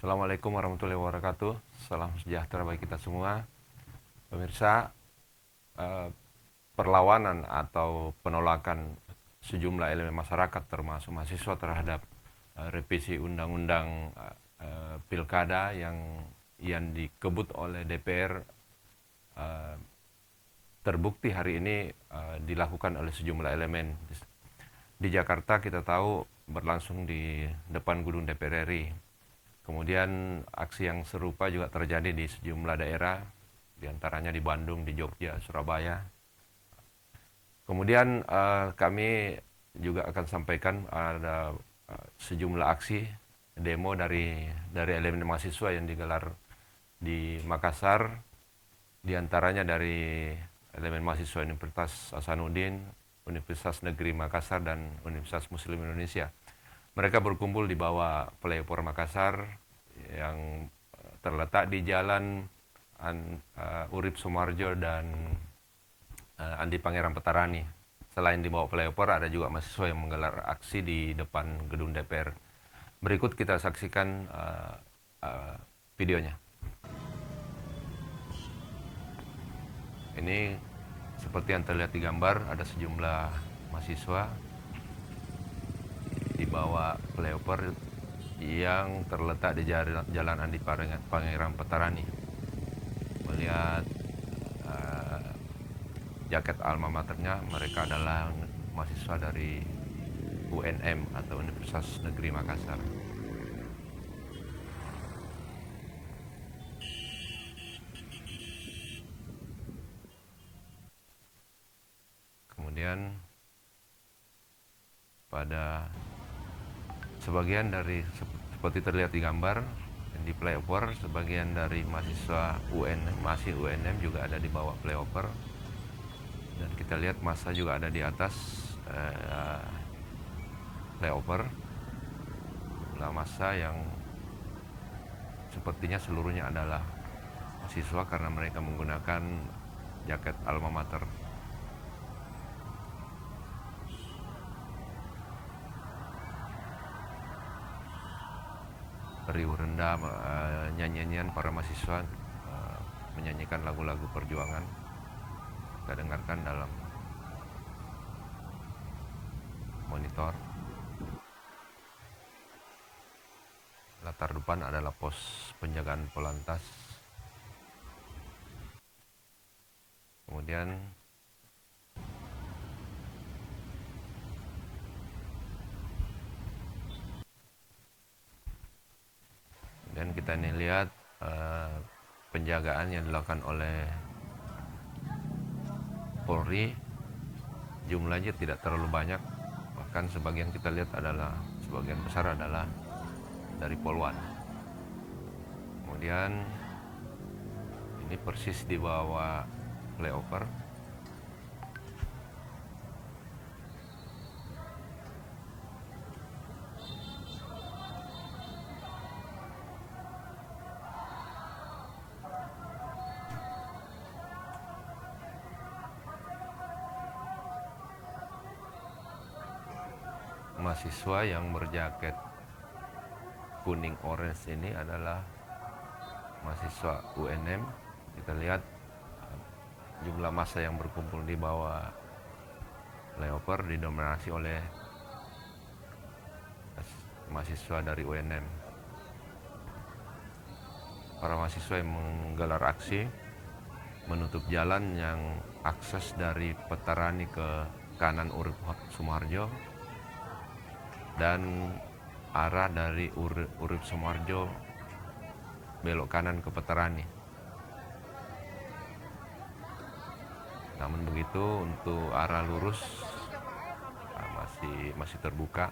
Assalamualaikum warahmatullahi wabarakatuh. Salam sejahtera bagi kita semua. Pemirsa, eh, perlawanan atau penolakan sejumlah elemen masyarakat termasuk mahasiswa terhadap revisi undang-undang pilkada yang dikebut oleh DPR eh, terbukti hari ini dilakukan oleh sejumlah elemen. Di Jakarta kita tahu berlangsung di depan gedung DPR RI. Kemudian aksi yang serupa juga terjadi di sejumlah daerah, diantaranya di Bandung, di Jogja, Surabaya. Kemudian kami juga akan sampaikan ada sejumlah aksi demo dari elemen mahasiswa yang digelar di Makassar, diantaranya dari elemen mahasiswa Universitas Hasanuddin, Universitas Negeri Makassar, dan Universitas Muslim Indonesia. Mereka berkumpul di bawah flyover Makassar yang terletak di jalan Urip Sumarjo dan Andi Pangeran Petarani. Selain di bawah flyover, ada juga mahasiswa yang menggelar aksi di depan gedung DPR. Berikut kita saksikan videonya. Ini seperti yang terlihat di gambar, ada sejumlah mahasiswa di bawah flyover yang terletak di jalan Andi Pangeran Petarani. Melihat jaket alma maternya, mereka adalah mahasiswa dari UNM atau Universitas Negeri Makassar. Kemudian pada sebagian dari seperti terlihat di gambar di flyover, sebagian dari mahasiswa masih UNM juga ada di bawah flyover, dan kita lihat massa juga ada di atas flyover. Jumlah massa yang sepertinya seluruhnya adalah mahasiswa karena mereka menggunakan jaket alma mater. Riuh rendah nyanyian para mahasiswa menyanyikan lagu-lagu perjuangan. Kita dengarkan dalam monitor. Latar depan adalah pos penjagaan Polantas. Kemudian kita ini lihat penjagaan yang dilakukan oleh Polri. Jumlahnya tidak terlalu banyak, bahkan sebagian besar adalah dari Polwan. Kemudian ini persis di bawah flyover. Mahasiswa yang berjaket kuning orange ini adalah mahasiswa UNM. Kita lihat jumlah massa yang berkumpul di bawah flyover didominasi oleh mahasiswa dari UNM. Para mahasiswa yang menggelar aksi menutup jalan yang akses dari Petarani ke kanan Urip Sumarjo dan arah dari Urip Sumarjo belok kanan ke Petarani. Namun begitu, untuk arah lurus masih terbuka.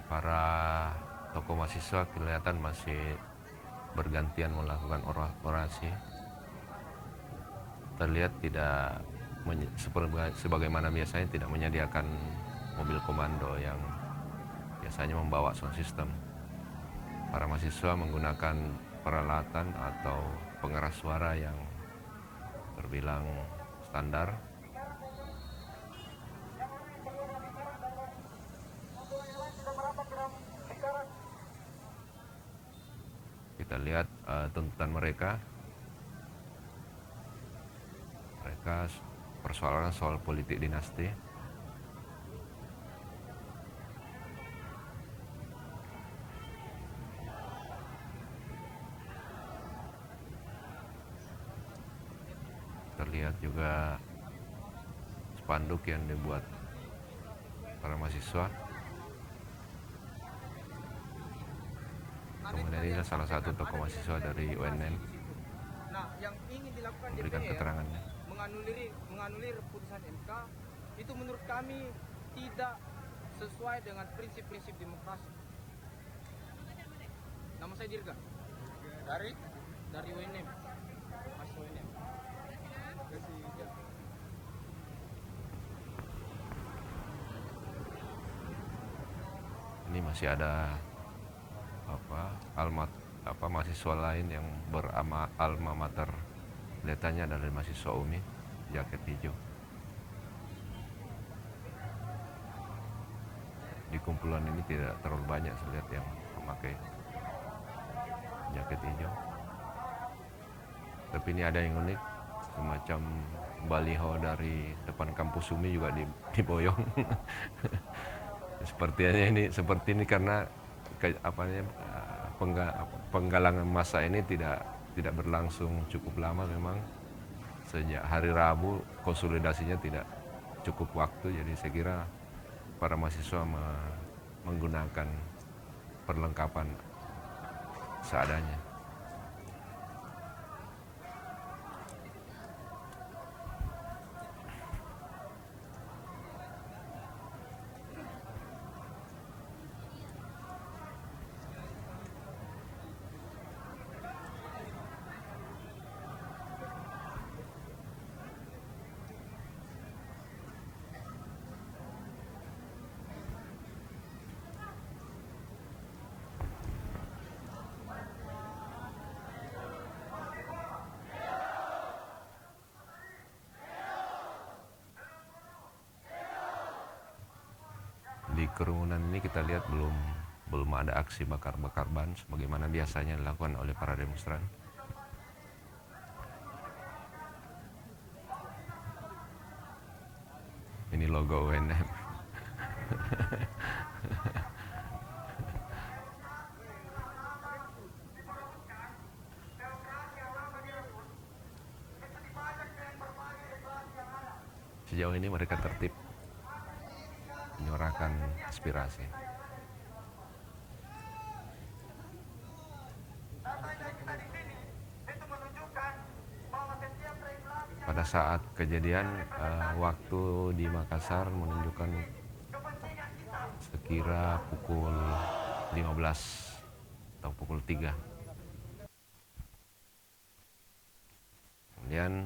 Para tokoh mahasiswa kelihatan masih bergantian melakukan orasi. Terlihat tidak sebagaimana biasanya tidak menyediakan mobil komando yang biasanya membawa sound system. Para mahasiswa menggunakan peralatan atau pengeras suara yang terbilang standar. Kita lihat tuntutan mereka persoalan soal politik dinasti. Terlihat juga spanduk yang dibuat para mahasiswa. Kemudian ini salah satu tokoh mahasiswa dari UNN Nah, yang ingin dilakukan memberikan DPR keterangannya. menganulir putusan MK itu menurut kami tidak sesuai dengan prinsip-prinsip demokrasi. Nama saya Dirga. Dari UNM. Mas UNM. Ini masih ada mahasiswa lain yang alma mater, kelihatannya adalah mahasiswa UMI, jaket hijau. Di kumpulan ini tidak terlalu banyak saya lihat yang memakai jaket hijau. Tapi ini ada yang unik, semacam baliho dari depan kampus UMI juga diboyong. Seperti ini karena penggalangan massa ini tidak berlangsung cukup lama memang. Sejak hari Rabu konsolidasinya tidak cukup waktu, jadi saya kira para mahasiswa menggunakan perlengkapan seadanya. Di kerumunan ini kita lihat belum ada aksi bakar-bakar ban sebagaimana biasanya dilakukan oleh para demonstran. Ini logo UNM. Sejauh ini mereka tertib menyuarakan aspirasi. Pada saat kejadian waktu di Makassar menunjukkan sekira pukul 15 atau pukul 3. Kemudian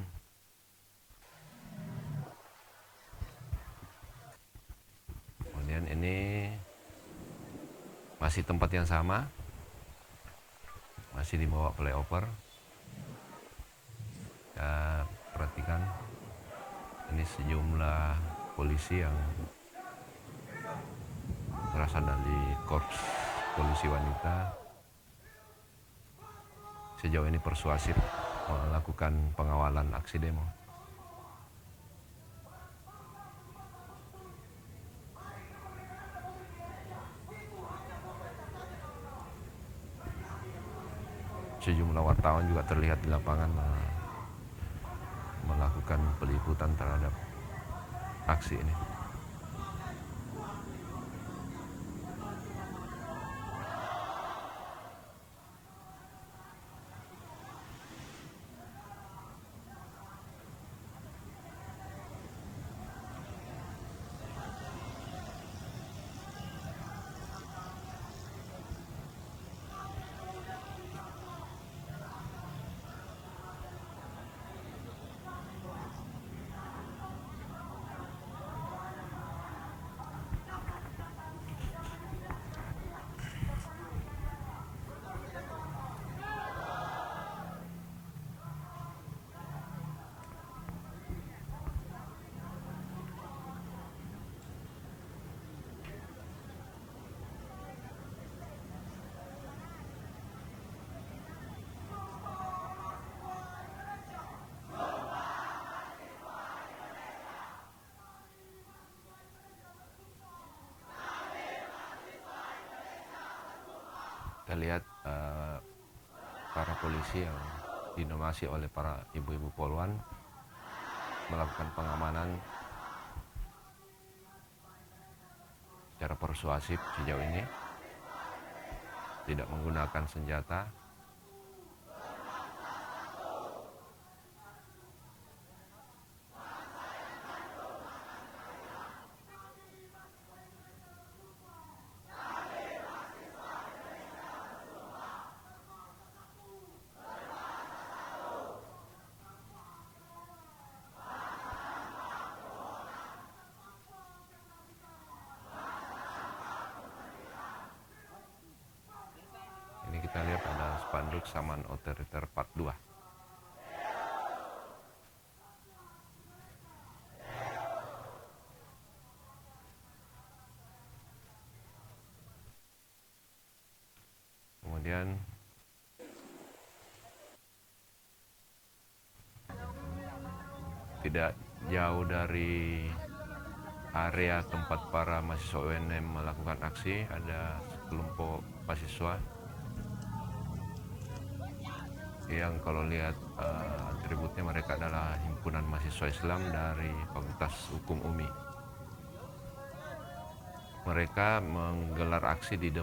ini masih tempat yang sama, masih dibawa flyover. Ya, perhatikan ini sejumlah polisi yang berasal dari Korps Polisi Wanita. Sejauh ini persuasif melakukan pengawalan aksi demo. Sejumlah wartawan juga terlihat di lapangan melakukan peliputan terhadap aksi ini. Kita lihat para polisi yang dinomasi oleh para ibu-ibu polwan melakukan pengamanan secara persuasif sejauh ini, tidak menggunakan senjata. Ini kita lihat ada spanduk Saman Otoriter Part 2. Kemudian tidak jauh dari area tempat para mahasiswa UNM melakukan aksi, ada sekelompok mahasiswa yang kalau lihat atributnya mereka adalah himpunan mahasiswa Islam dari Fakultas Hukum UMI. Mereka menggelar aksi di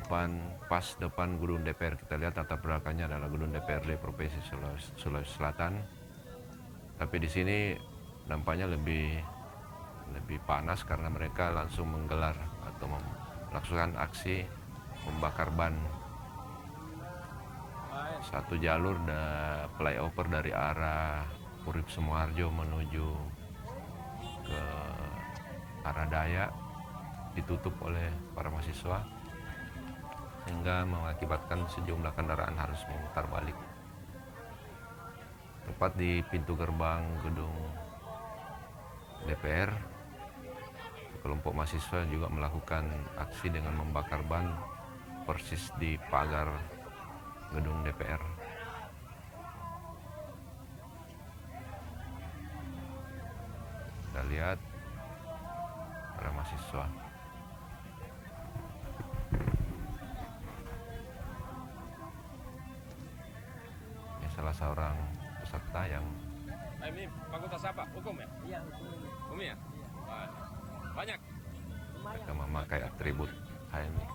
pas depan gedung DPR. Kita lihat latar belakangnya adalah gedung DPRD Provinsi Sulawesi Selatan. Tapi di sini nampaknya lebih panas karena mereka langsung menggelar atau melakukan aksi membakar ban satu jalur flyover dari arah Urip Sumoharjo menuju ke arah Dayak ditutup oleh para mahasiswa sehingga mengakibatkan sejumlah kendaraan harus memutar balik. Tepat di pintu gerbang gedung DPR, kelompok mahasiswa juga melakukan aksi dengan membakar ban persis di pagar gedung DPR. Kita lihat para mahasiswa. Ini salah seorang peserta yang Ini fakultas apa? Hukum ya? Iya, hukum. Hukum ya? Iya. Banyak. mereka memakai atribut HMI.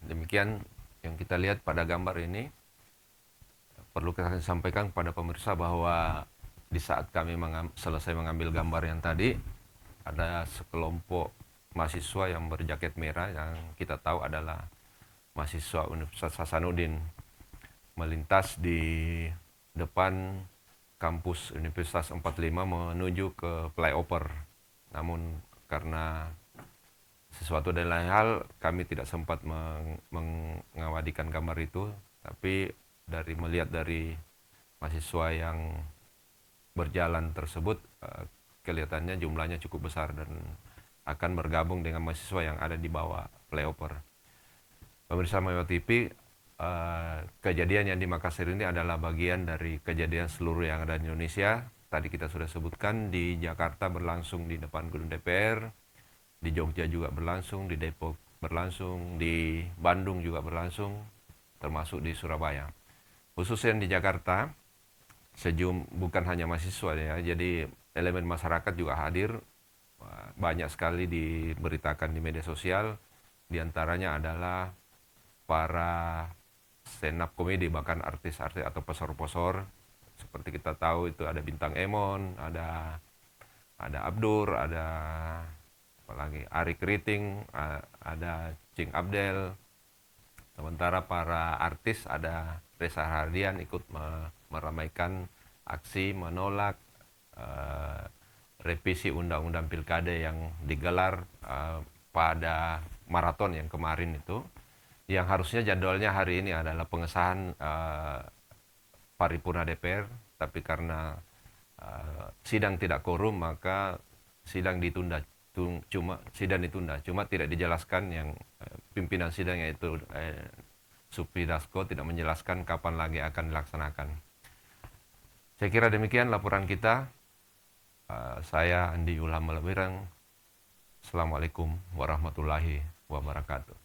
Demikian yang kita lihat pada gambar ini. Perlu kita sampaikan kepada pemirsa bahwa di saat kami selesai mengambil gambar yang tadi, ada sekelompok mahasiswa yang berjaket merah yang kita tahu adalah mahasiswa Universitas Hasanuddin melintas di depan kampus Universitas 45 menuju ke flyover. Namun karena sesuatu dan lain hal kami tidak sempat mengabadikan gambar itu, tapi melihat dari mahasiswa yang berjalan tersebut, kelihatannya jumlahnya cukup besar dan akan bergabung dengan mahasiswa yang ada di bawah flyover. Pemirsa Mayo TV, kejadian yang di Makassar ini adalah bagian dari kejadian seluruh yang ada di Indonesia. Tadi kita sudah sebutkan, di Jakarta berlangsung di depan gedung DPR, di Jogja juga berlangsung, di Depok berlangsung, di Bandung juga berlangsung, termasuk di Surabaya. Khususnya di Jakarta, bukan hanya mahasiswa ya, jadi elemen masyarakat juga hadir, banyak sekali diberitakan di media sosial, diantaranya adalah para stand up komedi, bahkan artis-artis atau posor-posor. Seperti kita tahu itu ada Bintang Emon, ada Abdur, ada apalagi Ari Keriting, ada Cing Abdel. Sementara para artis ada Reza Hardian ikut meramaikan aksi menolak revisi Undang-Undang Pilkada yang digelar pada maraton yang kemarin itu, yang harusnya jadwalnya hari ini adalah pengesahan paripurna DPR, tapi karena sidang tidak quorum maka sidang ditunda. Cuma tidak dijelaskan yang pimpinan sidang yaitu Supri Dasko tidak menjelaskan kapan lagi akan dilaksanakan. Saya kira demikian laporan kita. Saya Andi Ulham Malabirang. Assalamualaikum warahmatullahi wabarakatuh.